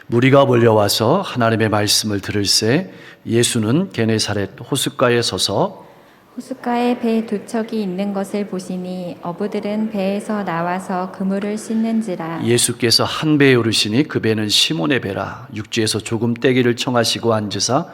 무리가 몰려와서 하나님의 말씀을 들을새 예수는 게네사렛 호숫가에 서서 호숫가에 배 두 척이 있는 것을 보시니 어부들은 배에서 나와서 그물을 씻는지라. 예수께서 한 배에 오르시니 그 배는 시몬의 배라. 육지에서 조금 떼기를 청하시고 앉으사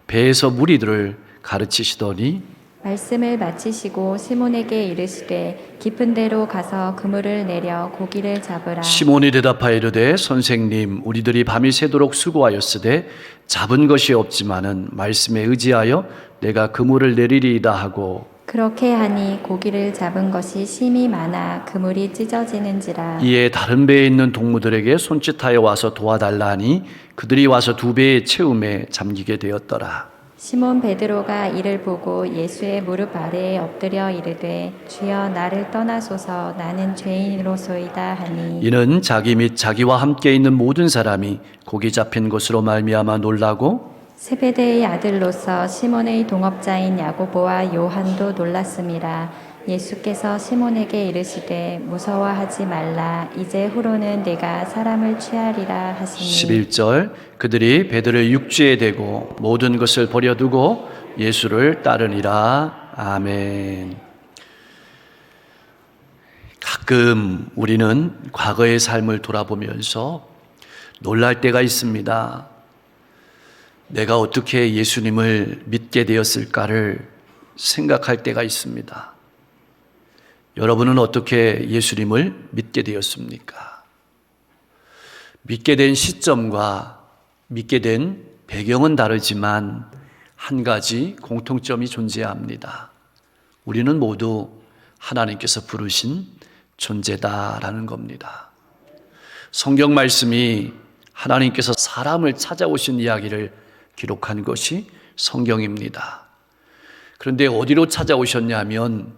배에서 무리들을 가르치시더니 말씀을 마치시고 시몬에게 이르시되 깊은 데로 가서 그물을 내려 고기를 잡으라. 시몬이 대답하여 이르되 선생님 우리들이 밤이 새도록 수고하였으되 잡은 것이 없지만은 말씀에 의지하여 내가 그물을 내리리이다 하고 그렇게 하니 고기를 잡은 것이 심이 많아 그물이 찢어지는지라. 이에 다른 배에 있는 동무들에게 손짓하여 와서 도와달라 하니 그들이 와서 두 배의 채움에 잠기게 되었더라. 시몬 베드로가 이를 보고 예수의 무릎 아래에 엎드려 이르되 주여 나를 떠나소서 나는 죄인으로소이다 하니 이는 자기 및 자기와 함께 있는 모든 사람이 고기 잡힌 것으로 말미암아 놀라고 세베대의 아들로서 시몬의 동업자인 야고보와 요한도 놀랐음이라. 예수께서 시몬에게 이르시되 무서워하지 말라 이제 후로는 내가 사람을 취하리라 하시니 11절 그들이 배들을 육지에 대고 모든 것을 버려두고 예수를 따르니라. 아멘. 가끔 우리는 과거의 삶을 돌아보면서 놀랄 때가 있습니다. 내가 어떻게 예수님을 믿게 되었을까를 생각할 때가 있습니다. 여러분은 어떻게 예수님을 믿게 되었습니까? 믿게 된 시점과 믿게 된 배경은 다르지만 한 가지 공통점이 존재합니다. 우리는 모두 하나님께서 부르신 존재다라는 겁니다. 성경 말씀이 하나님께서 사람을 찾아오신 이야기를 기록한 것이 성경입니다. 그런데 어디로 찾아오셨냐면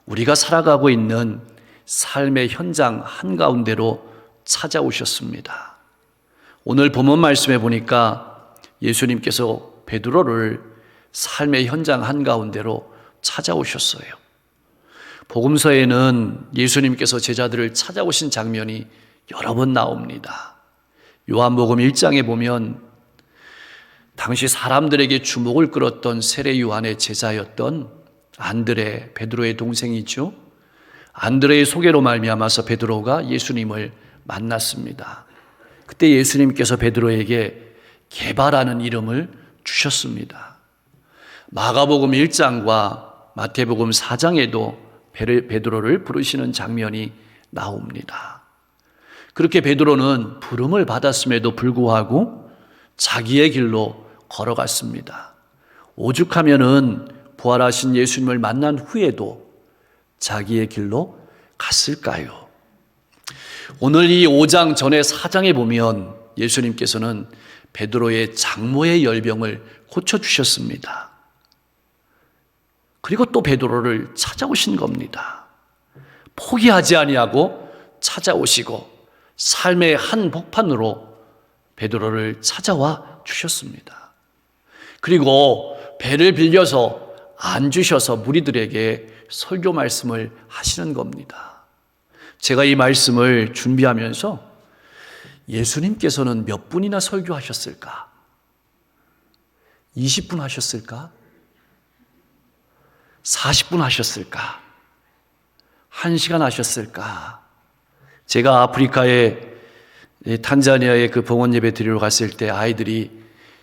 우리가 살아가고 있는 삶의 현장 한가운데로 찾아오셨습니다. 오늘 본문 말씀에 보니까 예수님께서 베드로를 삶의 현장 한가운데로 찾아오셨어요. 복음서에는 예수님께서 제자들을 찾아오신 장면이 여러 번 나옵니다. 요한복음 1장에 보면 당시 사람들에게 주목을 끌었던 세례 요한의 제자였던 안드레, 베드로의 동생이죠. 안드레의 소개로 말미암아서 베드로가 예수님을 만났습니다. 그때 예수님께서 베드로에게 게바라는 이름을 주셨습니다. 마가복음 1장과 마태복음 4장에도 베드로를 부르시는 장면이 나옵니다. 그렇게 베드로는 부름을 받았음에도 불구하고 자기의 길로 걸어갔습니다. 오죽하면은 부활하신 예수님을 만난 후에도 자기의 길로 갔을까요? 오늘 이 5장 전에 4장에 보면 예수님께서는 베드로의 장모의 열병을 고쳐주셨습니다. 그리고 또 베드로를 찾아오신 겁니다. 포기하지 아니하고 찾아오시고 삶의 한 복판으로 베드로를 찾아와 주셨습니다. 그리고 배를 빌려서 앉으셔서 무리들에게 설교 말씀을 하시는 겁니다. 제가 이 말씀을 준비하면서 예수님께서는 몇 분이나 설교하셨을까? 20분 하셨을까? 40분 하셨을까? 1시간 하셨을까? 제가 아프리카에 탄자니아에 그 봉헌 예배 드리러 갔을 때 아이들이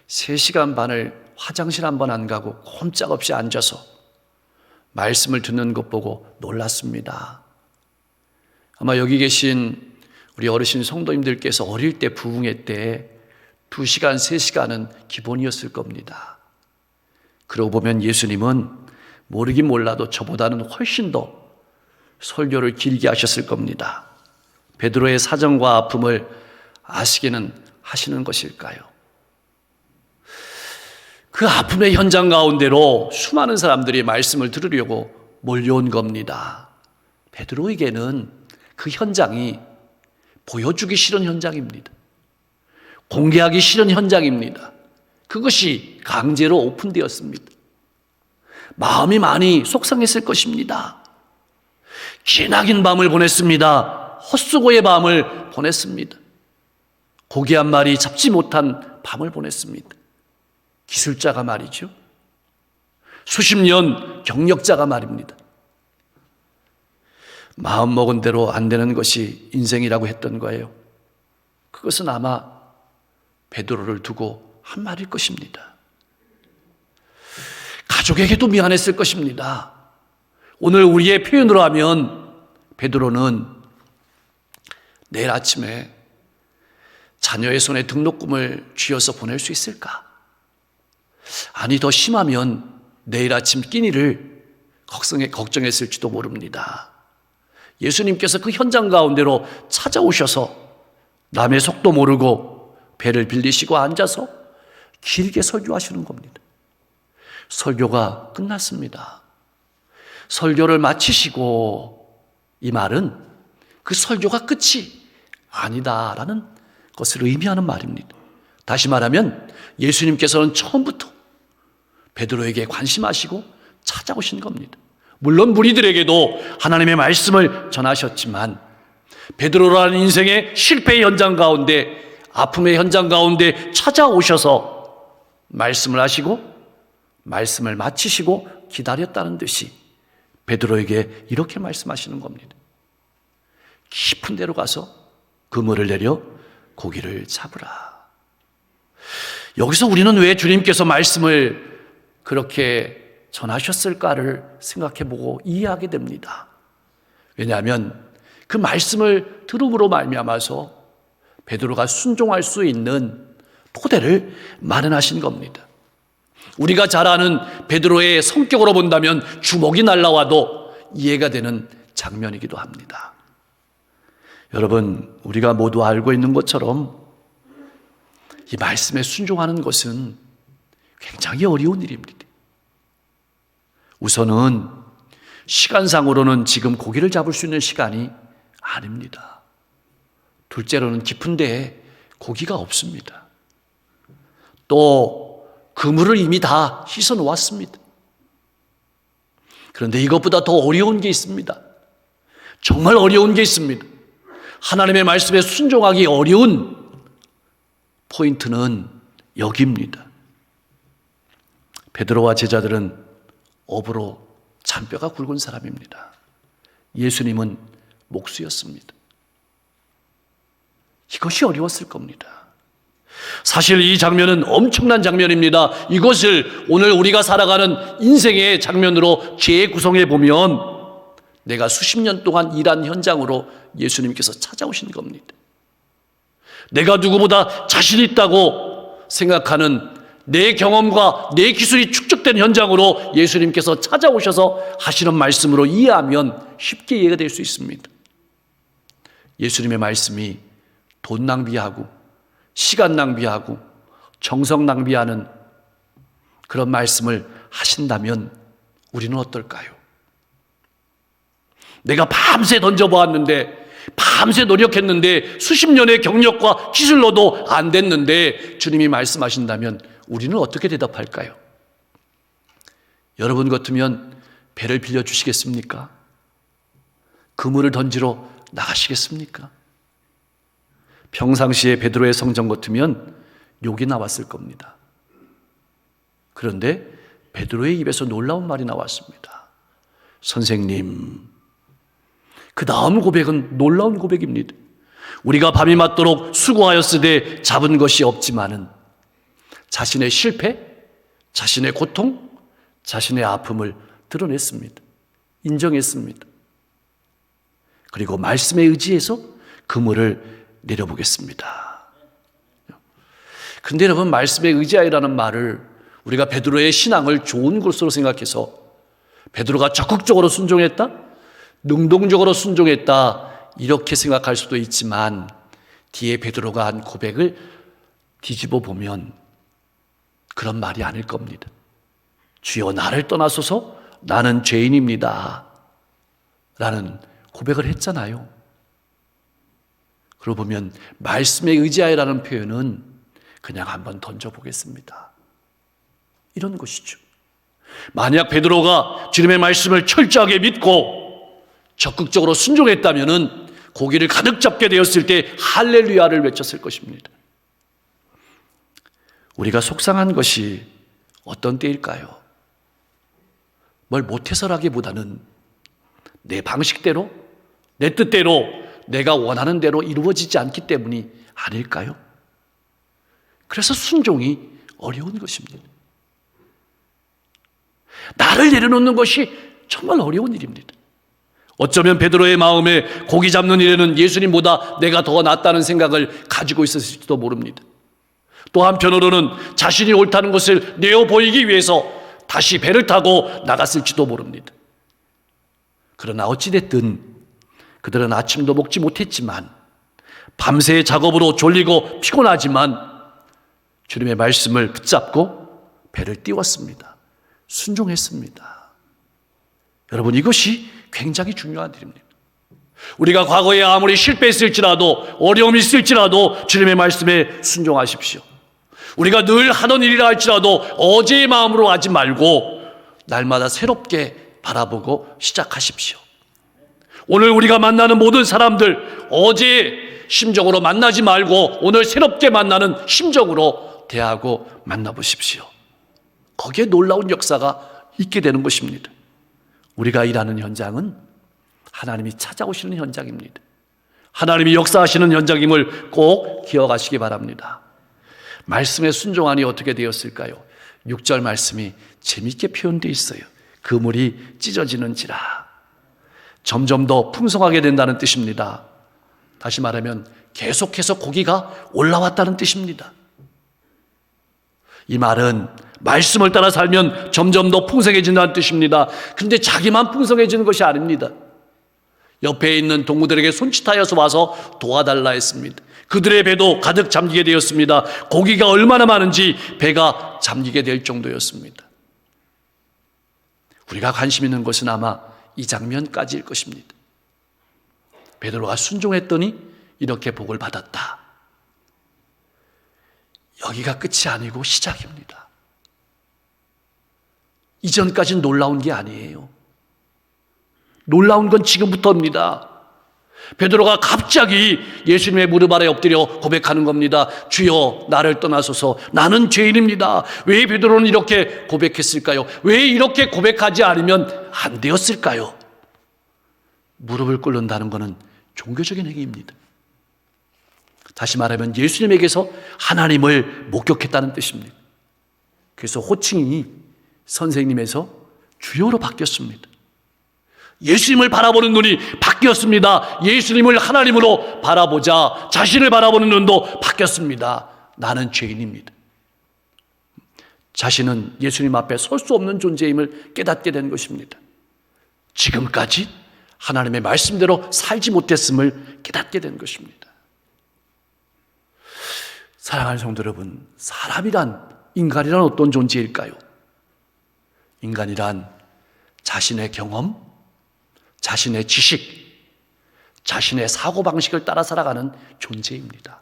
3시간 반을 화장실 한 번 안 가고 꼼짝없이 앉아서 말씀을 듣는 것 보고 놀랐습니다. 아마 여기 계신 우리 어르신 성도님들께서 어릴 때 부흥회 때 2시간, 3시간은 기본이었을 겁니다. 그러고 보면 예수님은 모르긴 몰라도 저보다는 훨씬 더 설교를 길게 하셨을 겁니다. 베드로의 사정과 아픔을 아시기는 하시는 것일까요? 그 아픔의 현장 가운데로 수많은 사람들이 말씀을 들으려고 몰려온 겁니다. 베드로에게는 그 현장이 보여주기 싫은 현장입니다. 공개하기 싫은 현장입니다. 그것이 강제로 오픈되었습니다. 마음이 많이 속상했을 것입니다. 기나긴 밤을 보냈습니다. 헛수고의 밤을 보냈습니다. 고기 한 마리 잡지 못한 밤을 보냈습니다. 기술자가 말이죠. 수십 년 경력자가 말입니다. 마음먹은 대로 안 되는 것이 인생이라고 했던 거예요. 그것은 아마 베드로를 두고 한 말일 것입니다. 가족에게도 미안했을 것입니다. 오늘 우리의 표현으로 하면 베드로는 내일 아침에 자녀의 손에 등록금을 쥐어서 보낼 수 있을까? 아니, 더 심하면 내일 아침 끼니를 걱정했을지도 모릅니다. 예수님께서 그 현장 가운데로 찾아오셔서 남의 속도 모르고 배를 빌리시고 앉아서 길게 설교하시는 겁니다. 설교가 끝났습니다. 설교를 마치시고 이 말은 그 설교가 끝이 아니다라는 것을 의미하는 말입니다. 다시 말하면 예수님께서는 처음부터 베드로에게 관심하시고 찾아오신 겁니다. 물론 무리들에게도 하나님의 말씀을 전하셨지만 베드로라는 인생의 실패의 현장 가운데, 아픔의 현장 가운데 찾아오셔서 말씀을 하시고 말씀을 마치시고 기다렸다는 듯이 베드로에게 이렇게 말씀하시는 겁니다. 깊은 데로 가서 그물을 내려 고기를 잡으라. 여기서 우리는 왜 주님께서 말씀을 그렇게 전하셨을까를 생각해보고 이해하게 됩니다. 왜냐하면 그 말씀을 들음으로 말미암아서 베드로가 순종할 수 있는 토대를 마련하신 겁니다. 우리가 잘 아는 베드로의 성격으로 본다면 주먹이 날라와도 이해가 되는 장면이기도 합니다. 여러분, 우리가 모두 알고 있는 것처럼 이 말씀에 순종하는 것은 굉장히 어려운 일입니다. 우선은 시간상으로는 지금 고기를 잡을 수 있는 시간이 아닙니다. 둘째로는 깊은 데에 고기가 없습니다. 또 그물을 이미 다 씻어 놓았습니다. 그런데 이것보다 더 어려운 게 있습니다. 정말 어려운 게 있습니다. 하나님의 말씀에 순종하기 어려운 포인트는 여기입니다. 베드로와 제자들은 업으로 잔뼈가 굵은 사람입니다. 예수님은 목수였습니다. 이것이 어려웠을 겁니다. 사실 이 장면은 엄청난 장면입니다. 이것을 오늘 우리가 살아가는 인생의 장면으로 재구성해 보면 내가 수십 년 동안 일한 현장으로 예수님께서 찾아오신 겁니다. 내가 누구보다 자신 있다고 생각하는 내 경험과 내 기술이 축적된 현장으로 예수님께서 찾아오셔서 하시는 말씀으로 이해하면 쉽게 이해가 될 수 있습니다. 예수님의 말씀이 돈 낭비하고 시간 낭비하고 정성 낭비하는 그런 말씀을 하신다면 우리는 어떨까요? 내가 밤새 던져보았는데, 밤새 노력했는데, 수십 년의 경력과 기술로도 안 됐는데 주님이 말씀하신다면 우리는 어떻게 대답할까요? 여러분 같으면 배를 빌려주시겠습니까? 그물을 던지러 나가시겠습니까? 평상시에 베드로의 성정 같으면 욕이 나왔을 겁니다. 그런데 베드로의 입에서 놀라운 말이 나왔습니다. 선생님, 그 다음 고백은 놀라운 고백입니다. 우리가 밤이 맞도록 수고하였으되 잡은 것이 없지만은 자신의 실패, 자신의 고통, 자신의 아픔을 드러냈습니다. 인정했습니다. 그리고 말씀에 의지해서 그물을 내려보겠습니다. 그런데 여러분, 말씀에 의지하라는 말을 우리가 베드로의 신앙을 좋은 것으로 생각해서 베드로가 적극적으로 순종했다? 능동적으로 순종했다? 이렇게 생각할 수도 있지만 뒤에 베드로가 한 고백을 뒤집어 보면 그런 말이 아닐 겁니다. 주여 나를 떠나소서 나는 죄인입니다 라는 고백을 했잖아요. 그러고 보면 말씀에 의지하라는 표현은 그냥 한번 던져보겠습니다, 이런 것이죠. 만약 베드로가 주님의 말씀을 철저하게 믿고 적극적으로 순종했다면 고기를 가득 잡게 되었을 때 할렐루야를 외쳤을 것입니다. 우리가 속상한 것이 어떤 때일까요? 뭘 못해서라기보다는 내 방식대로, 내 뜻대로, 내가 원하는 대로 이루어지지 않기 때문이 아닐까요? 그래서 순종이 어려운 것입니다. 나를 내려놓는 것이 정말 어려운 일입니다. 어쩌면 베드로의 마음에 고기 잡는 일에는 예수님보다 내가 더 낫다는 생각을 가지고 있었을지도 모릅니다. 또 한편으로는 자신이 옳다는 것을 내어 보이기 위해서 다시 배를 타고 나갔을지도 모릅니다. 그러나 어찌됐든 그들은 아침도 먹지 못했지만 밤새의 작업으로 졸리고 피곤하지만 주님의 말씀을 붙잡고 배를 띄웠습니다. 순종했습니다. 여러분, 이것이 굉장히 중요한 일입니다. 우리가 과거에 아무리 실패했을지라도 어려움이 있을지라도 주님의 말씀에 순종하십시오. 우리가 늘 하던 일이라 할지라도 어제의 마음으로 하지 말고 날마다 새롭게 바라보고 시작하십시오. 오늘 우리가 만나는 모든 사람들 어제의 심정으로 만나지 말고 오늘 새롭게 만나는 심정으로 대하고 만나보십시오. 거기에 놀라운 역사가 있게 되는 것입니다. 우리가 일하는 현장은 하나님이 찾아오시는 현장입니다. 하나님이 역사하시는 현장임을 꼭 기억하시기 바랍니다. 말씀에 순종하니 어떻게 되었을까요? 6절 말씀이 재미있게 표현되어 있어요. 그물이 찢어지는지라. 점점 더 풍성하게 된다는 뜻입니다. 다시 말하면 계속해서 고기가 올라왔다는 뜻입니다. 이 말은 말씀을 따라 살면 점점 더 풍성해진다는 뜻입니다. 근데 자기만 풍성해지는 것이 아닙니다. 옆에 있는 동무들에게 손짓하여서 와서 도와달라 했습니다. 그들의 배도 가득 잠기게 되었습니다. 고기가 얼마나 많은지 배가 잠기게 될 정도였습니다. 우리가 관심 있는 것은 아마 이 장면까지일 것입니다. 베드로가 순종했더니 이렇게 복을 받았다. 여기가 끝이 아니고 시작입니다. 이전까지는 놀라운 게 아니에요. 놀라운 건 지금부터입니다. 베드로가 갑자기 예수님의 무릎 아래 엎드려 고백하는 겁니다. 주여, 나를 떠나소서, 나는 죄인입니다. 왜 베드로는 이렇게 고백했을까요? 왜 이렇게 고백하지 않으면 안 되었을까요? 무릎을 꿇는다는 것은 종교적인 행위입니다. 다시 말하면 예수님에게서 하나님을 목격했다는 뜻입니다. 그래서 호칭이 선생님에서 주여로 바뀌었습니다. 예수님을 바라보는 눈이 바뀌었습니다. 예수님을 하나님으로 바라보자 자신을 바라보는 눈도 바뀌었습니다. 나는 죄인입니다. 자신은 예수님 앞에 설 수 없는 존재임을 깨닫게 된 것입니다. 지금까지 하나님의 말씀대로 살지 못했음을 깨닫게 된 것입니다. 사랑하는 성도 여러분, 사람이란, 인간이란 어떤 존재일까요? 인간이란 자신의 경험, 자신의 지식, 자신의 사고방식을 따라 살아가는 존재입니다.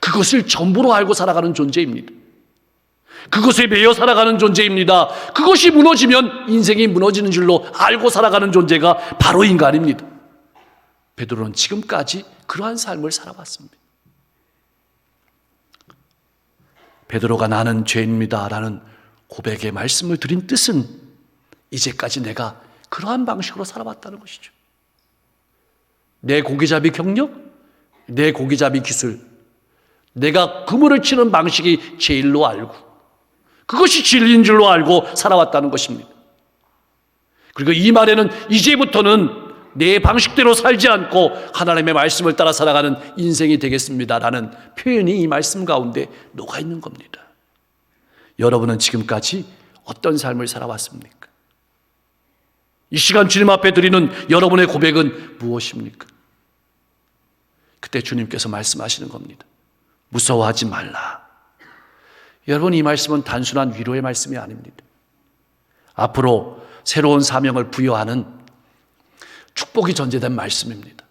그것을 전부로 알고 살아가는 존재입니다. 그것에 매여 살아가는 존재입니다. 그것이 무너지면 인생이 무너지는 줄로 알고 살아가는 존재가 바로 인간입니다. 베드로는 지금까지 그러한 삶을 살아왔습니다. 베드로가 나는 죄인입니다 라는 고백의 말씀을 드린 뜻은 이제까지 내가 그러한 방식으로 살아왔다는 것이죠. 내 고기잡이 경력, 내 고기잡이 기술, 내가 그물을 치는 방식이 제일로 알고 그것이 진리인 줄로 알고 살아왔다는 것입니다. 그리고 이 말에는 이제부터는 내 방식대로 살지 않고 하나님의 말씀을 따라 살아가는 인생이 되겠습니다라는 표현이 이 말씀 가운데 녹아 있는 겁니다. 여러분은 지금까지 어떤 삶을 살아왔습니까? 이 시간 주님 앞에 드리는 여러분의 고백은 무엇입니까? 그때 주님께서 말씀하시는 겁니다. 무서워하지 말라. 여러분, 이 말씀은 단순한 위로의 말씀이 아닙니다. 앞으로 새로운 사명을 부여하는 축복이 전제된 말씀입니다.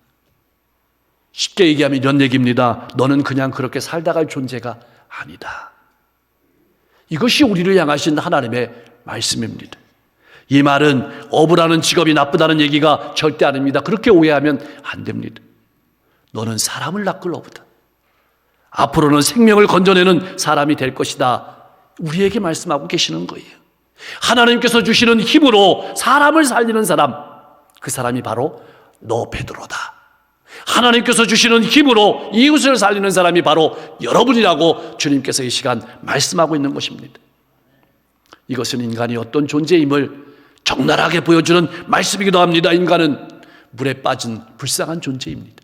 쉽게 얘기하면 이런 얘기입니다. 너는 그냥 그렇게 살다 갈 존재가 아니다. 이것이 우리를 향하신 하나님의 말씀입니다. 이 말은 어부라는 직업이 나쁘다는 얘기가 절대 아닙니다. 그렇게 오해하면 안 됩니다. 너는 사람을 낚을 어부다. 앞으로는 생명을 건져내는 사람이 될 것이다. 우리에게 말씀하고 계시는 거예요. 하나님께서 주시는 힘으로 사람을 살리는 사람, 그 사람이 바로 너 베드로다. 하나님께서 주시는 힘으로 이웃을 살리는 사람이 바로 여러분이라고 주님께서 이 시간 말씀하고 있는 것입니다. 이것은 인간이 어떤 존재임을 적나라하게 보여주는 말씀이기도 합니다. 인간은 물에 빠진 불쌍한 존재입니다.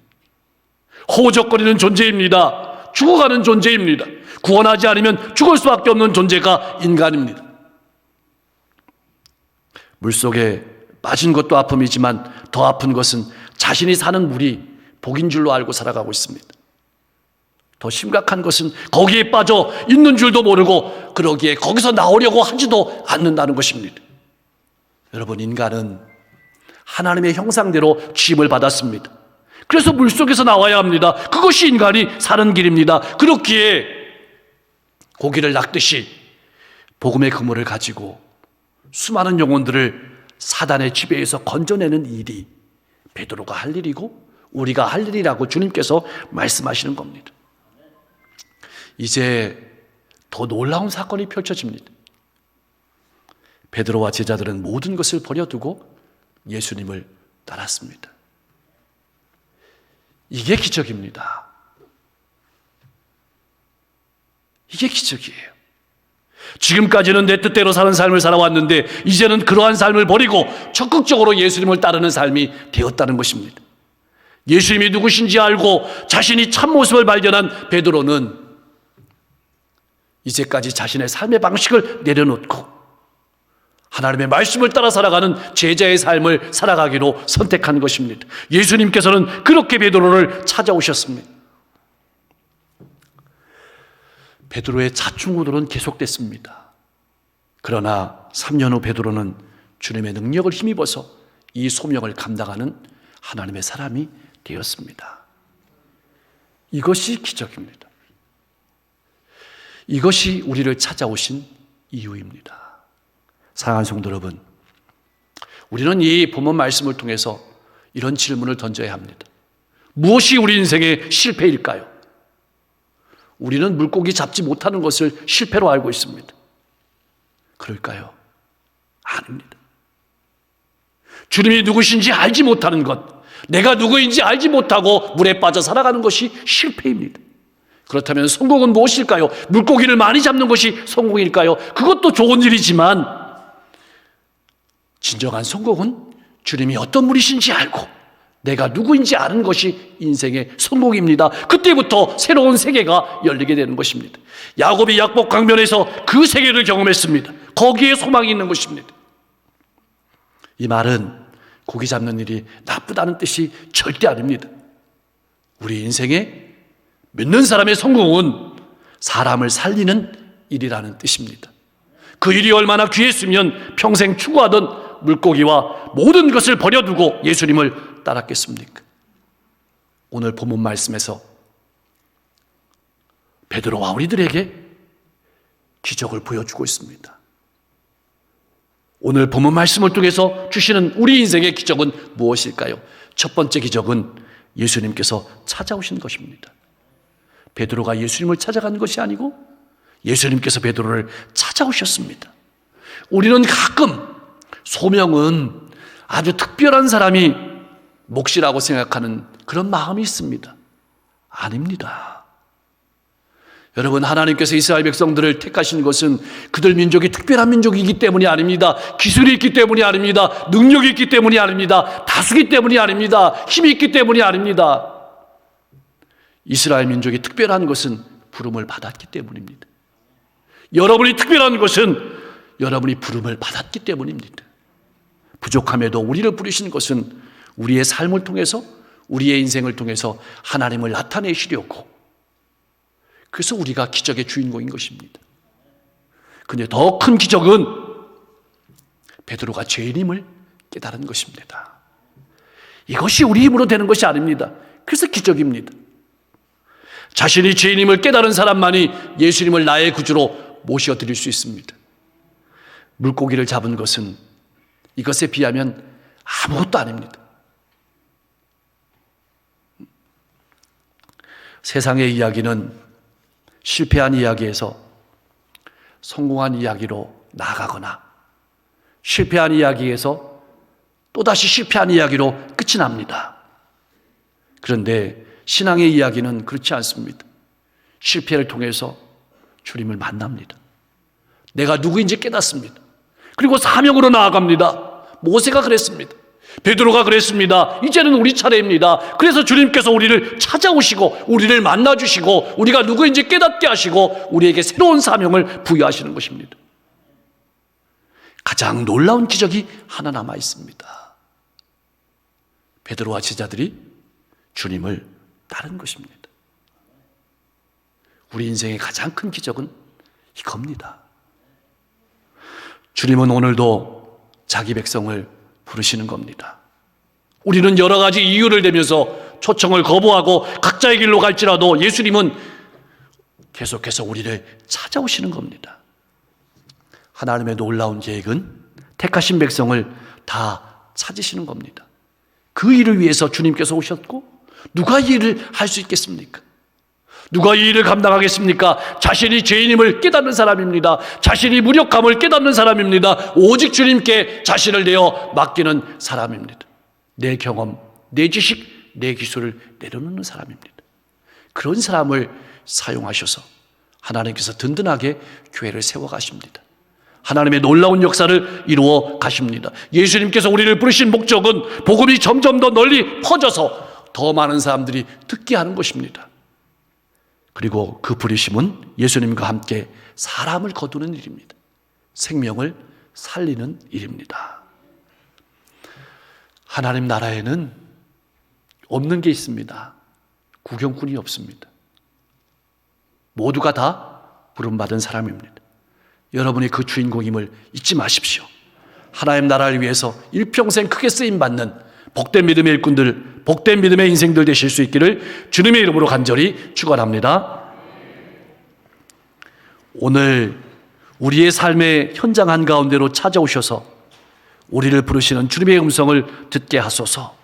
허우적거리는 존재입니다. 죽어가는 존재입니다. 구원하지 않으면 죽을 수밖에 없는 존재가 인간입니다. 물속에 빠진 것도 아픔이지만 더 아픈 것은 자신이 사는 물이 복인 줄로 알고 살아가고 있습니다. 더 심각한 것은 거기에 빠져 있는 줄도 모르고 그러기에 거기서 나오려고 하지도 않는다는 것입니다. 여러분, 인간은 하나님의 형상대로 취임을 받았습니다. 그래서 물속에서 나와야 합니다. 그것이 인간이 사는 길입니다. 그렇기에 고기를 낚듯이 복음의 그물을 가지고 수많은 영혼들을 사단의 지배에서 건져내는 일이 베드로가 할 일이고 우리가 할 일이라고 주님께서 말씀하시는 겁니다. 이제 더 놀라운 사건이 펼쳐집니다. 베드로와 제자들은 모든 것을 버려두고 예수님을 따랐습니다. 이게 기적입니다. 이게 기적이에요. 지금까지는 내 뜻대로 사는 삶을 살아왔는데 이제는 그러한 삶을 버리고 적극적으로 예수님을 따르는 삶이 되었다는 것입니다. 예수님이 누구신지 알고 자신이 참모습을 발견한 베드로는 이제까지 자신의 삶의 방식을 내려놓고 하나님의 말씀을 따라 살아가는 제자의 삶을 살아가기로 선택한 것입니다. 예수님께서는 그렇게 베드로를 찾아오셨습니다. 베드로의 자충우돌은 계속됐습니다. 그러나 3년 후 베드로는 주님의 능력을 힘입어서 이 소명을 감당하는 하나님의 사람이 되었습니다. 이것이 기적입니다. 이것이 우리를 찾아오신 이유입니다. 사랑하는 성도 여러분, 우리는 이 본문 말씀을 통해서 이런 질문을 던져야 합니다. 무엇이 우리 인생의 실패일까요? 우리는 물고기 잡지 못하는 것을 실패로 알고 있습니다. 그럴까요? 아닙니다. 주님이 누구신지 알지 못하는 것, 내가 누구인지 알지 못하고 물에 빠져 살아가는 것이 실패입니다. 그렇다면 성공은 무엇일까요? 물고기를 많이 잡는 것이 성공일까요? 그것도 좋은 일이지만 진정한 성공은 주님이 어떤 분이신지 알고 내가 누구인지 아는 것이 인생의 성공입니다. 그때부터 새로운 세계가 열리게 되는 것입니다. 야곱이 약복 강변에서 그 세계를 경험했습니다. 거기에 소망이 있는 것입니다. 이 말은 고기 잡는 일이 나쁘다는 뜻이 절대 아닙니다. 우리 인생에 믿는 사람의 성공은 사람을 살리는 일이라는 뜻입니다. 그 일이 얼마나 귀했으면 평생 추구하던 물고기와 모든 것을 버려두고 예수님을 따랐겠습니까? 오늘 본문 말씀에서 베드로와 우리들에게 기적을 보여주고 있습니다. 오늘 본문 말씀을 통해서 주시는 우리 인생의 기적은 무엇일까요? 첫 번째 기적은 예수님께서 찾아오신 것입니다. 베드로가 예수님을 찾아간 것이 아니고 예수님께서 베드로를 찾아오셨습니다. 우리는 가끔 소명은 아주 특별한 사람이 몫이라고 생각하는 그런 마음이 있습니다. 아닙니다. 여러분, 하나님께서 이스라엘 백성들을 택하신 것은 그들 민족이 특별한 민족이기 때문이 아닙니다. 기술이 있기 때문이 아닙니다. 능력이 있기 때문이 아닙니다. 다수기 때문이 아닙니다. 힘이 있기 때문이 아닙니다. 이스라엘 민족이 특별한 것은 부름을 받았기 때문입니다. 여러분이 특별한 것은 여러분이 부름을 받았기 때문입니다. 부족함에도 우리를 부르신 것은 우리의 삶을 통해서, 우리의 인생을 통해서 하나님을 나타내시려고, 그래서 우리가 기적의 주인공인 것입니다. 근데 더 큰 기적은 베드로가 죄인임을 깨달은 것입니다. 이것이 우리 힘으로 되는 것이 아닙니다. 그래서 기적입니다. 자신이 죄인임을 깨달은 사람만이 예수님을 나의 구주로 모셔드릴 수 있습니다. 물고기를 잡은 것은 이것에 비하면 아무것도 아닙니다. 세상의 이야기는 실패한 이야기에서 성공한 이야기로 나아가거나 실패한 이야기에서 또다시 실패한 이야기로 끝이 납니다. 그런데 신앙의 이야기는 그렇지 않습니다. 실패를 통해서 주님을 만납니다. 내가 누구인지 깨닫습니다. 그리고 사명으로 나아갑니다. 모세가 그랬습니다. 베드로가 그랬습니다. 이제는 우리 차례입니다. 그래서 주님께서 우리를 찾아오시고 우리를 만나주시고 우리가 누구인지 깨닫게 하시고 우리에게 새로운 사명을 부여하시는 것입니다. 가장 놀라운 기적이 하나 남아 있습니다. 베드로와 제자들이 주님을 따른 것입니다. 우리 인생의 가장 큰 기적은 이겁니다. 주님은 오늘도 자기 백성을 부르시는 겁니다. 우리는 여러 가지 이유를 대면서 초청을 거부하고 각자의 길로 갈지라도 예수님은 계속해서 우리를 찾아오시는 겁니다. 하나님의 놀라운 계획은 택하신 백성을 다 찾으시는 겁니다. 그 일을 위해서 주님께서 오셨고 누가 이 일을 할 수 있겠습니까? 누가 이 일을 감당하겠습니까? 자신이 죄인임을 깨닫는 사람입니다. 자신이 무력함을 깨닫는 사람입니다. 오직 주님께 자신을 내어 맡기는 사람입니다. 내 경험, 내 지식, 내 기술을 내려놓는 사람입니다. 그런 사람을 사용하셔서 하나님께서 든든하게 교회를 세워가십니다. 하나님의 놀라운 역사를 이루어 가십니다. 예수님께서 우리를 부르신 목적은 복음이 점점 더 널리 퍼져서 더 많은 사람들이 듣게 하는 것입니다. 그리고 그 부르심은 예수님과 함께 사람을 거두는 일입니다. 생명을 살리는 일입니다. 하나님 나라에는 없는 게 있습니다. 구경꾼이 없습니다. 모두가 다 부름받은 사람입니다. 여러분이 그 주인공임을 잊지 마십시오. 하나님 나라를 위해서 일평생 크게 쓰임받는 복된 믿음의 일꾼들, 복된 믿음의 인생들 되실 수 있기를 주님의 이름으로 간절히 축원합니다. 오늘 우리의 삶의 현장 한가운데로 찾아오셔서 우리를 부르시는 주님의 음성을 듣게 하소서.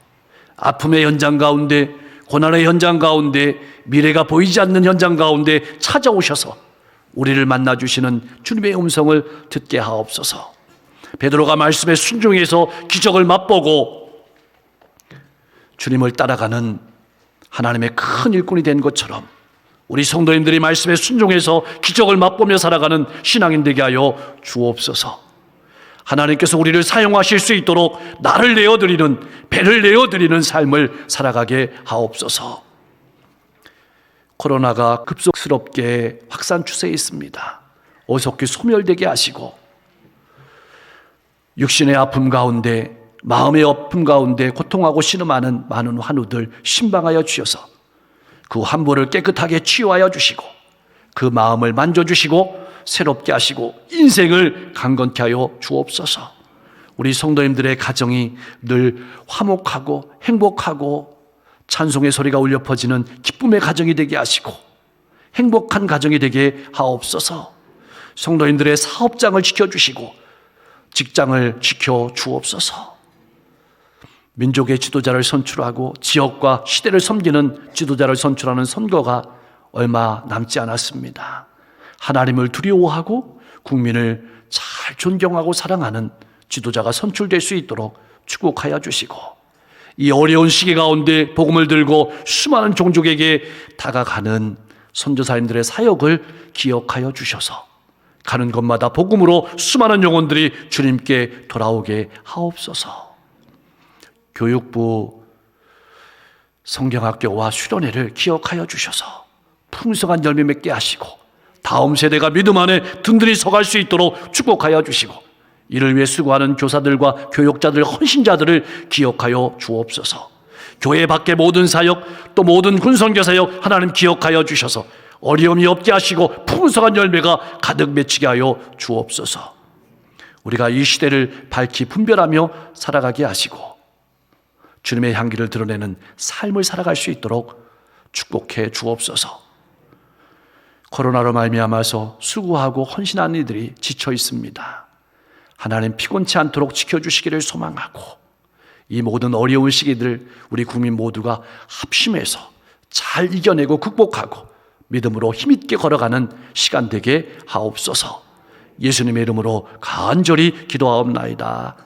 아픔의 현장 가운데, 고난의 현장 가운데, 미래가 보이지 않는 현장 가운데 찾아오셔서 우리를 만나주시는 주님의 음성을 듣게 하옵소서. 베드로가 말씀에 순종해서 기적을 맛보고 주님을 따라가는 하나님의 큰 일꾼이 된 것처럼 우리 성도님들이 말씀에 순종해서 기적을 맛보며 살아가는 신앙인 되게 하여 주옵소서. 하나님께서 우리를 사용하실 수 있도록 나를 내어드리는, 배를 내어드리는 삶을 살아가게 하옵소서. 코로나가 급속스럽게 확산 추세에 있습니다. 어석히 소멸되게 하시고 육신의 아픔 가운데, 마음의 아픔 가운데 고통하고 신음하는 많은 환우들 신방하여 주셔서 그 환부를 깨끗하게 치유하여 주시고 그 마음을 만져주시고 새롭게 하시고 인생을 강건케 하여 주옵소서. 우리 성도님들의 가정이 늘 화목하고 행복하고 찬송의 소리가 울려 퍼지는 기쁨의 가정이 되게 하시고 행복한 가정이 되게 하옵소서. 성도님들의 사업장을 지켜주시고 직장을 지켜 주옵소서. 민족의 지도자를 선출하고 지역과 시대를 섬기는 지도자를 선출하는 선거가 얼마 남지 않았습니다. 하나님을 두려워하고 국민을 잘 존경하고 사랑하는 지도자가 선출될 수 있도록 축복하여 주시고 이 어려운 시기 가운데 복음을 들고 수많은 종족에게 다가가는 선교사님들의 사역을 기억하여 주셔서 가는 곳마다 복음으로 수많은 영혼들이 주님께 돌아오게 하옵소서. 교육부 성경학교와 수련회를 기억하여 주셔서 풍성한 열매 맺게 하시고 다음 세대가 믿음 안에 든든히 서갈 수 있도록 축복하여 주시고 이를 위해 수고하는 교사들과 교육자들, 헌신자들을 기억하여 주옵소서. 교회 밖의 모든 사역 또 모든 군선교 사역 하나님 기억하여 주셔서 어려움이 없게 하시고 풍성한 열매가 가득 맺히게 하여 주옵소서. 우리가 이 시대를 밝히 분별하며 살아가게 하시고 주님의 향기를 드러내는 삶을 살아갈 수 있도록 축복해 주옵소서. 코로나로 말미암아서 수고하고 헌신한 이들이 지쳐 있습니다. 하나님 피곤치 않도록 지켜주시기를 소망하고 이 모든 어려운 시기들 우리 국민 모두가 합심해서 잘 이겨내고 극복하고 믿음으로 힘있게 걸어가는 시간 되게 하옵소서. 예수님의 이름으로 간절히 기도하옵나이다.